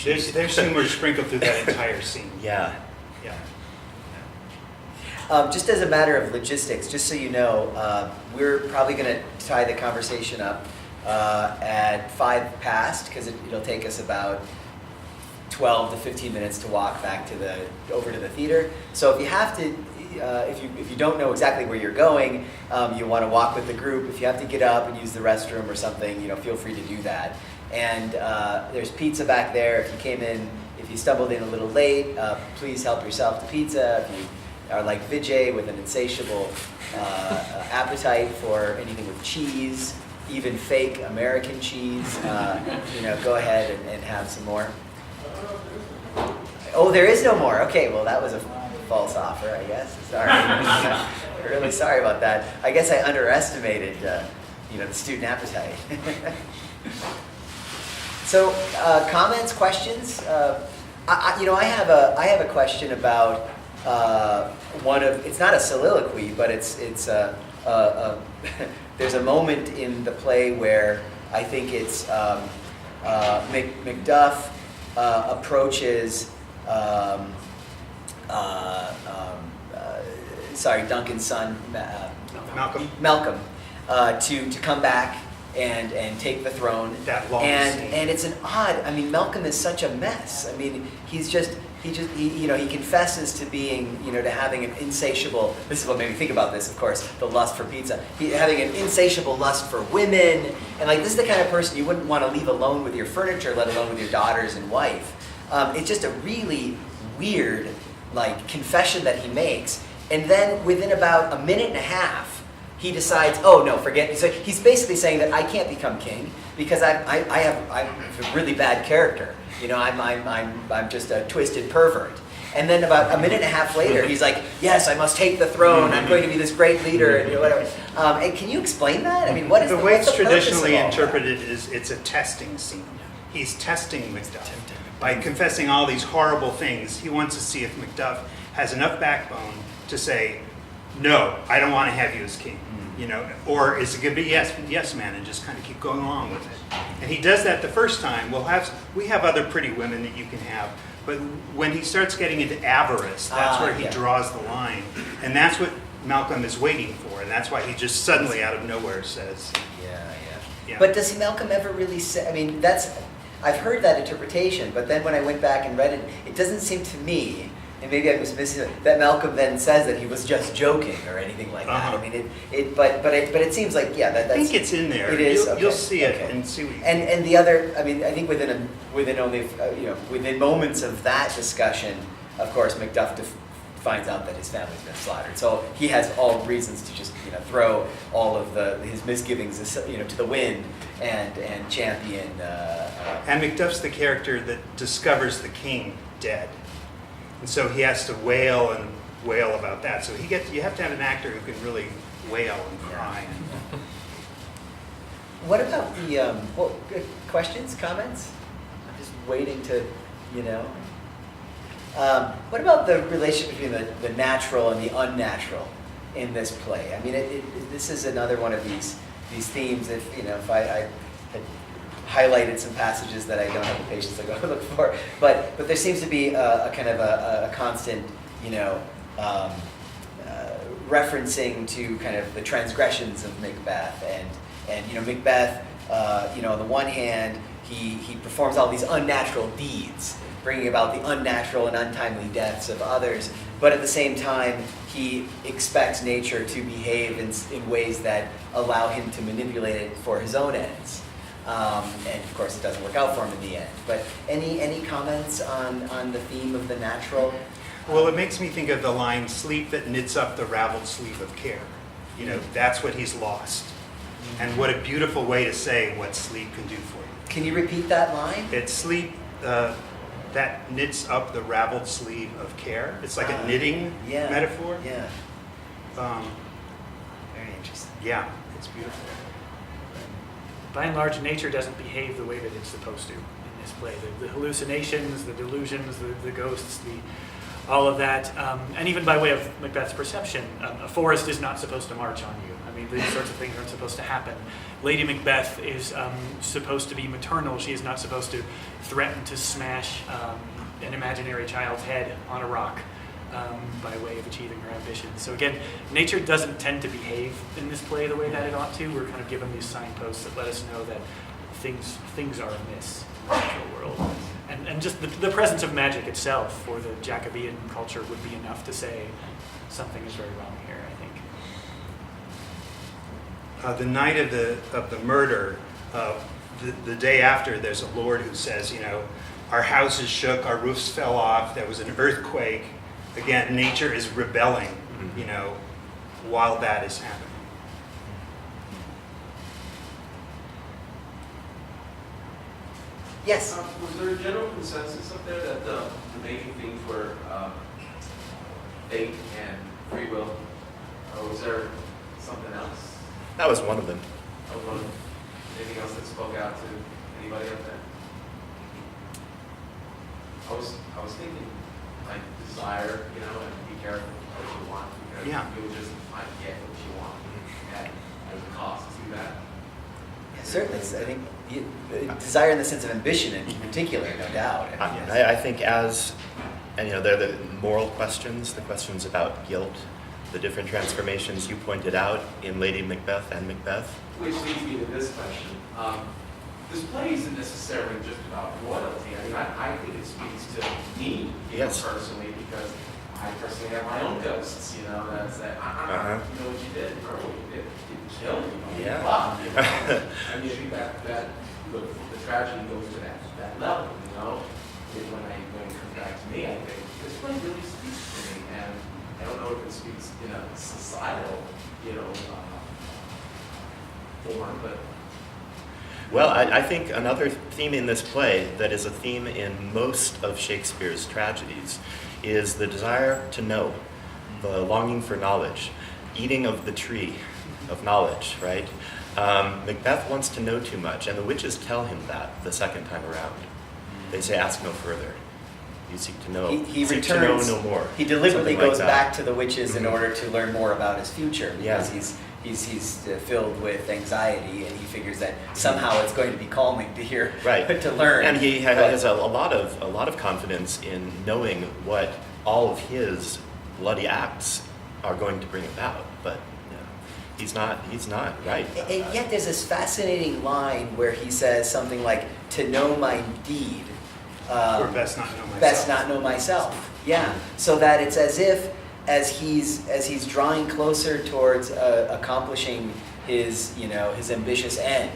There's humor sprinkled through that entire scene. Yeah. Yeah. Just as a matter of logistics, just so you know, we're probably going to tie the conversation up at 5 past, because it'll take us about 12 to 15 minutes to walk back over to the theater. So if you have to, if you don't know exactly where you're going, you want to walk with the group. If you have to get up and use the restroom or something, feel free to do that. And there's pizza back there. If you stumbled in a little late, please help yourself to pizza. If you are like Vijay with an insatiable appetite for anything with cheese, even fake American cheese, go ahead and have some more. Oh, there is no more. Okay, well that was a false offer, I guess. Sorry. I'm really sorry about that. I guess I underestimated, the student appetite. So, comments, questions? I have a question about it's not a soliloquy, but it's there's a moment in the play where I think it's Macduff approaches Duncan's son Malcolm to come back and take the throne. That long scene. And it's an odd. Malcolm is such a mess. He confesses to being, to having an insatiable. This is what made me think about this, of course, the lust for pizza. Having an insatiable lust for women, and this is the kind of person you wouldn't want to leave alone with your furniture, let alone with your daughters and wife. It's just a really weird, confession that he makes, and then within about a minute and a half, he decides, oh no, forget. So he's basically saying that I can't become king because I'm a really bad character. I'm just a twisted pervert. And then about a minute and a half later, he's like, yes, I must take the throne. I'm going to be this great leader, and whatever. And can you explain that? I mean, what is The way it's what's the purpose of traditionally all that? interpreted is it's a testing scene. He's testing Macduff by confessing all these horrible things. He wants to see if Macduff has enough backbone to say, no, I don't want to have you as king. You know, or is it going to be yes man, and just kind of keep going along with it? And he does that the first time. We have other pretty women that you can have, but when he starts getting into avarice, that's where he draws the line, and that's what Malcolm is waiting for, and that's why he just suddenly out of nowhere says, yeah. But does Malcolm ever really say? I mean, I've heard that interpretation, but then when I went back and read it, it doesn't seem to me. And maybe I was missing it, that Malcolm then says that he was just joking or anything like that. I mean, but it seems like that's. I think it's in there. It is. You'll see it and see what you And the other, I mean, I think within only within moments of that discussion, of course, Macduff finds out that his family's been slaughtered. So he has all reasons to just throw all of his misgivings to the wind and champion. And Macduff's the character that discovers the king dead. And so he has to wail about that. So you have to have an actor who can really wail and cry. What about the good questions, comments? I'm just waiting to, what about the relationship between the natural and the unnatural in this play? I mean, this is another one of these themes. If I had highlighted some passages that I don't have the patience to go look for, but there seems to be a kind of a constant, referencing to kind of the transgressions of Macbeth, and Macbeth, on the one hand, he performs all these unnatural deeds, bringing about the unnatural and untimely deaths of others, but at the same time, he expects nature to behave in ways that allow him to manipulate it for his own ends. And of course, it doesn't work out for him in the end. But any comments on the theme of the natural? Well, it makes me think of the line, sleep that knits up the raveled sleeve of care. That's what he's lost. And what a beautiful way to say what sleep can do for you. Can you repeat that line? It's sleep that knits up the raveled sleeve of care. It's like a knitting metaphor. Yeah. Very interesting. Yeah, it's beautiful. By and large, nature doesn't behave the way that it's supposed to in this play. The hallucinations, the delusions, the ghosts, all of that, and even by way of Macbeth's perception, a forest is not supposed to march on you. I mean, these sorts of things aren't supposed to happen. Lady Macbeth is supposed to be maternal. She is not supposed to threaten to smash an imaginary child's head on a rock by way of achieving her ambitions. So again, nature doesn't tend to behave in this play the way that it ought to. We're kind of given these signposts that let us know that things are amiss in the natural world. And just the presence of magic itself for the Jacobean culture would be enough to say something is very wrong here, I think. The night of the murder, the day after, there's a lord who says, our houses shook, our roofs fell off, there was an earthquake. Again, nature is rebelling, while that is happening. Yes. Was there a general consensus up there that the main themes were fate and free will, or was there something else? That was one of them. Anything else that spoke out to anybody up there? I was thinking like desire, and be careful what you want, because you'll just might get what you want at a cost to that. Yeah, certainly. I think desire in the sense of ambition in particular, no doubt. I think they're the moral questions, the questions about guilt, the different transformations you pointed out in Lady Macbeth and Macbeth. Which leads me to this question. This play isn't necessarily just about royalty. I mean, I think it speaks to me, personally, because I personally have my own ghosts, that say, you know what you did, or what you did kill me. Yeah. I mean, I think that the tragedy goes to that level, when it comes back to me, I think this play really speaks to me, and I don't know if it speaks in a societal, form, but. Well, I think another theme in this play that is a theme in most of Shakespeare's tragedies is the desire to know, the longing for knowledge, eating of the tree of knowledge, right? Macbeth wants to know too much, and the witches tell him that the second time around. They say, ask no further. You seek to know, He seek returns. to know no more. He deliberately Something like goes that. back to the witches in order to learn more about his future because Yeah. he's filled with anxiety and he figures that somehow it's going to be calming to hear Right. to learn. And he has a lot of confidence in knowing what all of his bloody acts are going to bring about, but he's not right. And yet there's this fascinating line where he says something like, "To know my deed, Or best not know myself. best not know myself." Yeah, so that it's as if as he's drawing closer towards accomplishing his his ambitious end,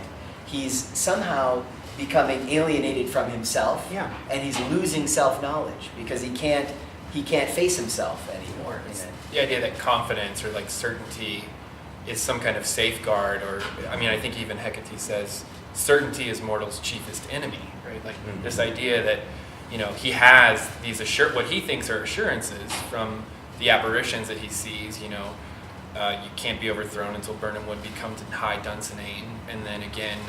he's somehow becoming alienated from himself. Yeah. And he's losing self-knowledge because he can't face himself anymore. The idea that confidence or like certainty is some kind of safeguard, or I mean, I think even Hecate says certainty is mortal's chiefest enemy, right? Like this idea that he has these what he thinks are assurances from the apparitions that he sees. You can't be overthrown until Birnam Wood becomes high Dunsinane, and then again,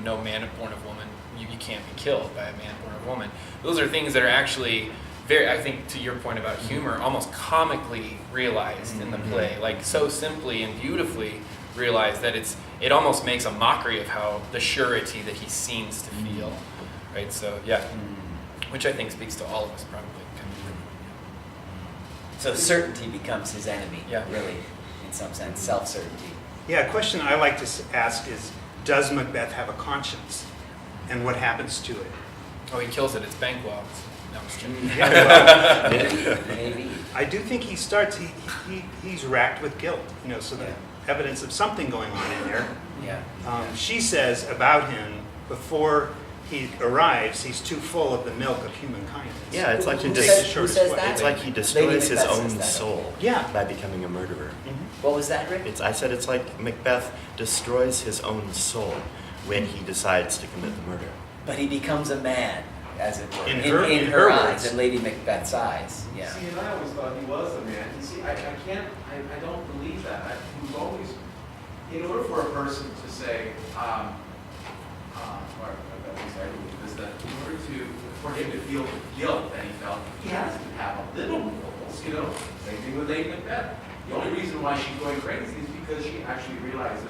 no man born of woman, you can't be killed by a man born of woman. Those are things that are actually very, I think, to your point about humor, almost comically realized in the play, like so simply and beautifully realized that it almost makes a mockery of how the surety that he seems to feel, right? So yeah, which I think speaks to all of us probably. So certainty becomes his enemy. Yeah. Really, in some sense, self-certainty. Yeah, a question I like to ask is, does Macbeth have a conscience? And what happens to it? Oh, he kills it. It's Banquo's. No, I'm just kidding. Yeah, well, Maybe. I do think he starts, he's racked with guilt, so the evidence of something going on in there. Yeah. She says about him, before he arrives, he's too full of the milk of human kindness. Yeah, it's like Who he says- shortest who says way. that? It's like he destroys his Macbeth own says that. soul Yeah. by becoming a murderer. What was that, Rick? I said it's like Macbeth destroys his own soul when he decides to commit the murder. But he becomes a man, as it were, In in her her eyes, words. in Lady Macbeth's eyes. Yeah. See, and I always thought he was a man. You see, I don't believe that. We've always, in order for a person to say, or at least I believe this, that in order for him to feel the guilt that he felt, he has to have a little morals, Same thing with Lady Macbeth. The only reason why she's going crazy is because she actually realizes,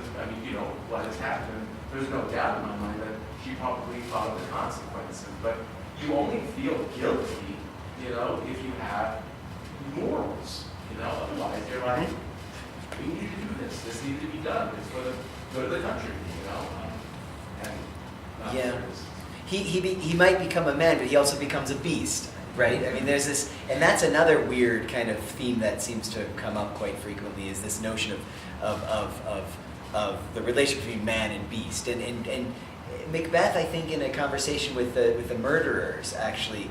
what has happened. There's no doubt in my mind that she probably thought of the consequences, but you only feel guilty, if you have morals, otherwise you're like, we need to do this. This needs to be done. It's for the good of the country, and Yeah. He might become a man, but he also becomes a beast, right? I mean, there's this, and that's another weird kind of theme that seems to come up quite frequently, is this notion of the relationship between man and beast. And Macbeth, I think, in a conversation with the murderers, actually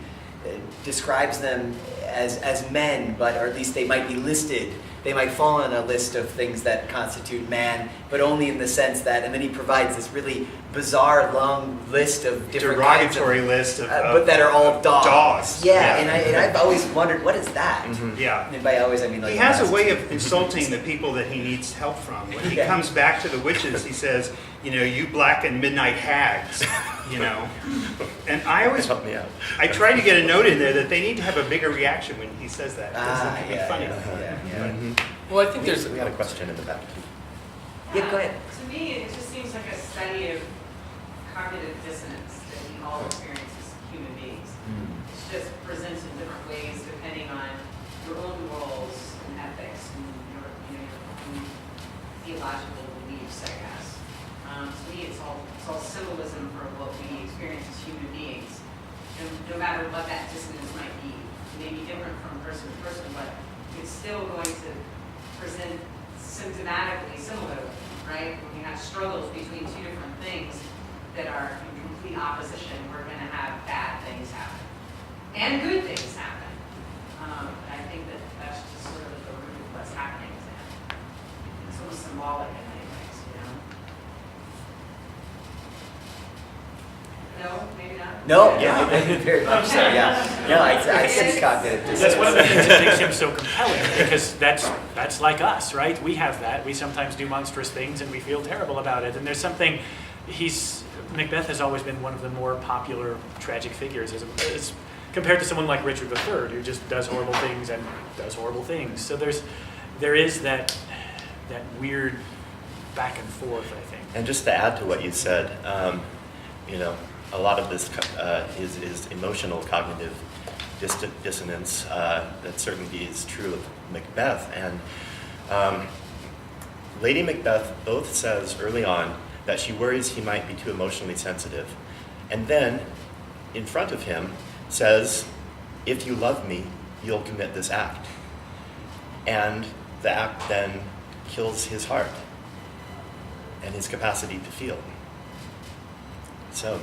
describes them as men, but or at least they might be listed. They might fall on a list of things that constitute man, but only in the sense that, and then he provides this really bizarre long list of different derogatory kinds of, list of but that are all dogs. Dogs. Yeah, and I've always wondered, what is that? Yeah. And by always, I mean like He has a way of insulting the people that he needs help from. When he Yeah. comes back to the witches, he says, you black and midnight hags, And I always, Help me out. I try to get a note in there that they need to have a bigger reaction when he says that. 'Cause it can be funny. Well, I think there's We got a question in the back. Yeah, go ahead. To me, it just seems like a study of cognitive dissonance that we all experience as human beings. It's just presents in different ways depending on your own morals and ethics and your own theological beliefs, I guess. To me, it's all symbolism for what we experience as human beings. And no matter what that dissonance might be, it may be different from person to person, but it's still going to present symptomatically similar, right? When we have struggles between two different things that are in complete opposition, we're going to have bad things happen and good things happen. I think that that's just sort of the root of what's happening to him. It's almost symbolic in many ways, No, Yeah. very much so, yeah. No, I see cognitive dissonance. That's one of the things that makes him so compelling, because that's like us, right? We have that. We sometimes do monstrous things and we feel terrible about it. And there's something, Macbeth has always been one of the more popular tragic figures as compared to someone like Richard III, who just does horrible things and does horrible things. So there is that weird back and forth, I think. And just to add to what you said, a lot of this is emotional cognitive dissonance. That certainly is true of Macbeth. And Lady Macbeth both says early on that she worries he might be too emotionally sensitive. And then, in front of him, says, if you love me, you'll commit this act. And the act then kills his heart and his capacity to feel. So,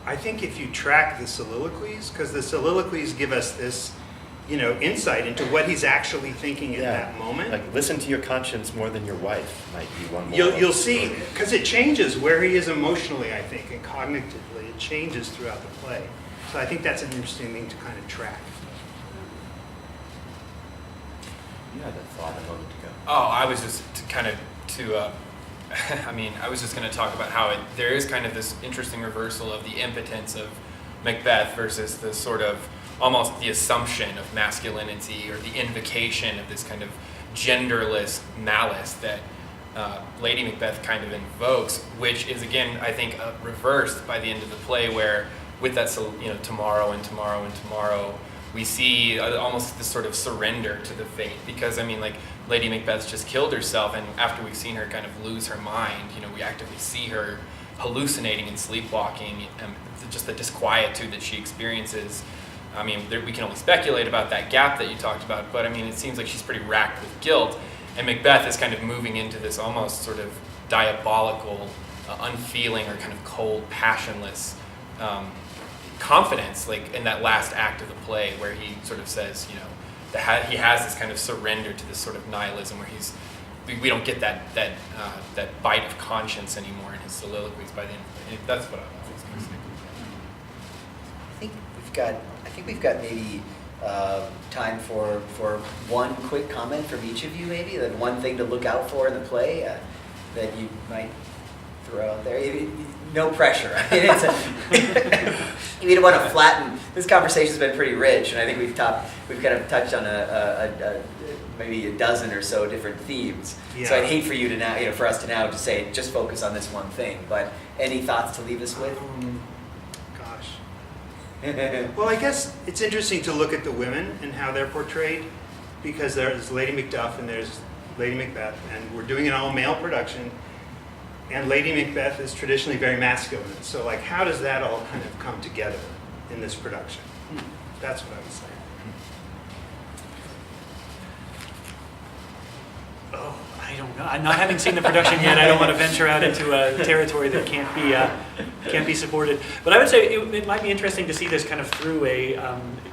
I think if you track the soliloquies, because the soliloquies give us this, insight into what he's actually thinking at that moment. Like, listen to your conscience more than your wife might be one more. You'll see, because it changes where he is emotionally, I think, and cognitively. It changes throughout the play. So I think that's an interesting thing to kind of track. You had a thought a moment ago. Oh, I was just I was just going to talk about how there is kind of this interesting reversal of the impotence of Macbeth versus the sort of almost the assumption of masculinity or the invocation of this kind of genderless malice that Lady Macbeth kind of invokes, which is again, I think, reversed by the end of the play, where with that, tomorrow and tomorrow and tomorrow, we see almost this sort of surrender to the fate, because Lady Macbeth's just killed herself, and after we've seen her kind of lose her mind, we actively see her hallucinating and sleepwalking, just the disquietude that she experiences. We can only speculate about that gap that you talked about, but it seems like she's pretty racked with guilt, and Macbeth is kind of moving into this almost sort of diabolical, unfeeling or kind of cold, passionless confidence, like in that last act of the play, where he sort of says, he has this kind of surrender to this sort of nihilism, where we don't get that bite of conscience anymore in his soliloquies by the end. That's what I was going to say. I think we've got maybe time for one quick comment from each of you, maybe, that one thing to look out for in the play that you might throw out there. No pressure. You don't want to flatten. This conversation's been pretty rich, and I think we've kind of touched on maybe a dozen or so different themes. Yeah. So I'd hate for you to now, for us to now just say just focus on this one thing. But any thoughts to leave us with? Gosh. Well, I guess it's interesting to look at the women and how they're portrayed, because there's Lady Macduff and there's Lady Macbeth, and we're doing an all-male production, and Lady Macbeth is traditionally very masculine. So, how does that all kind of come together in this production? That's what I would say. Oh, I don't know. Not having seen the production yet, I don't want to venture out into a territory that can't be supported. But I would say it might be interesting to see this kind of through a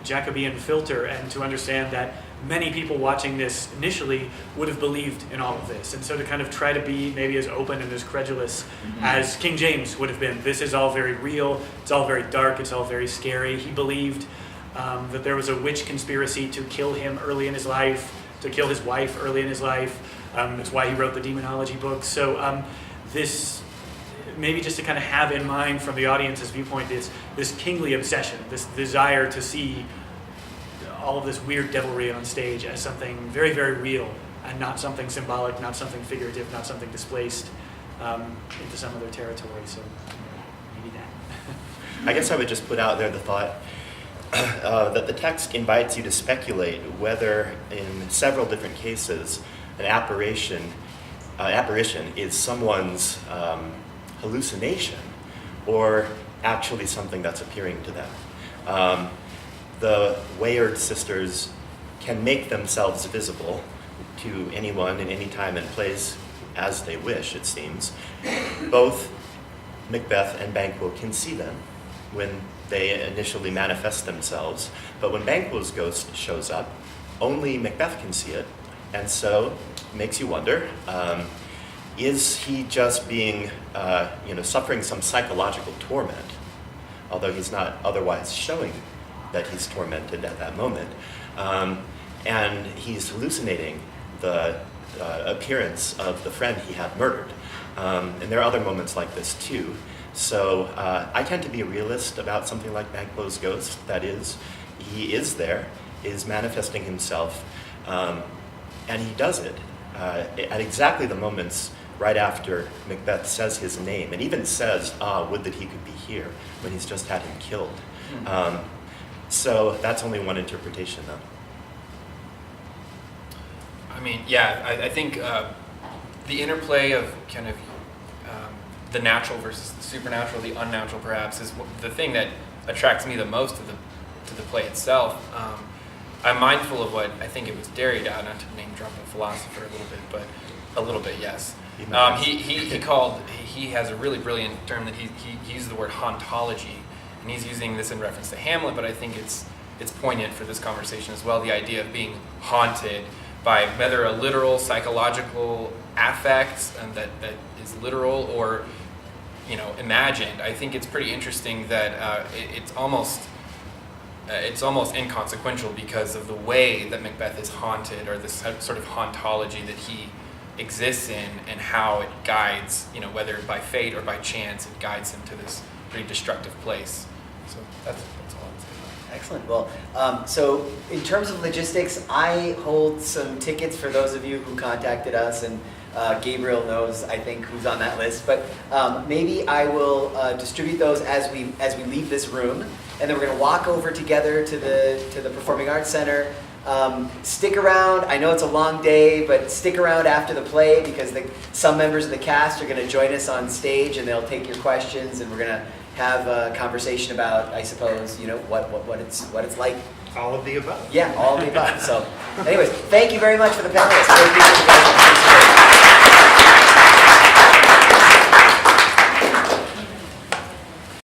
Jacobean filter, and to understand that many people watching this initially would have believed in all of this. And so to kind of try to be maybe as open and as credulous as King James would have been. This is all very real. It's all very dark. It's all very scary. He believed that there was a witch conspiracy to kill him early in his life, to kill his wife early in his life. That's why he wrote the demonology books. So this, maybe just to kind of have in mind from the audience's viewpoint, is this kingly obsession, this desire to see all of this weird devilry on stage as something very, very real, and not something symbolic, not something figurative, not something displaced into some other territory. So maybe that. I guess I would just put out there the thought that the text invites you to speculate whether, in several different cases, an apparition is someone's hallucination, or actually something that's appearing to them. The Wayard sisters can make themselves visible to anyone in any time and place as they wish, it seems. Both Macbeth and Banquo can see them when they initially manifest themselves, but when Banquo's ghost shows up, only Macbeth can see it, and so it makes you wonder, Is he just being, suffering some psychological torment, although he's not otherwise showing that he's tormented at that moment? And he's hallucinating the appearance of the friend he had murdered. And there are other moments like this too. So I tend to be a realist about something like Banquo's Ghost. That is, he is there, is manifesting himself, and he does it at exactly the moments right after Macbeth says his name, and even says, would that he could be here, when he's just had him killed. So that's only one interpretation, though. I mean, yeah, I think the interplay of kind of the natural versus the supernatural, the unnatural perhaps, is the thing that attracts me the most to the play itself. I'm mindful of what, I think it was Derrida, not to name drop a philosopher a little bit, yes. He has a really brilliant term that he used the word hauntology, and he's using this in reference to Hamlet, but I think it's poignant for this conversation as well, the idea of being haunted by whether a literal psychological affect and that is literal or imagined. I think it's pretty interesting that it's almost inconsequential because of the way that Macbeth is haunted, or this sort of hauntology that he exists in, and how it guides, whether by fate or by chance, it guides him to this pretty destructive place. So that's all I'm saying. Excellent. Well, so in terms of logistics, I hold some tickets for those of you who contacted us, and Gabriel knows, I think, who's on that list. But maybe I will distribute those as we leave this room, and then we're going to walk over together to the Performing Arts Center. Stick around. I know it's a long day, but stick around after the play, because some members of the cast are going to join us on stage, and they'll take your questions, and we're going to have a conversation about, I suppose, what it's like. All of the above. Yeah, all of the above. So, anyways, thank you very much for the panelists. Really appreciate you guys.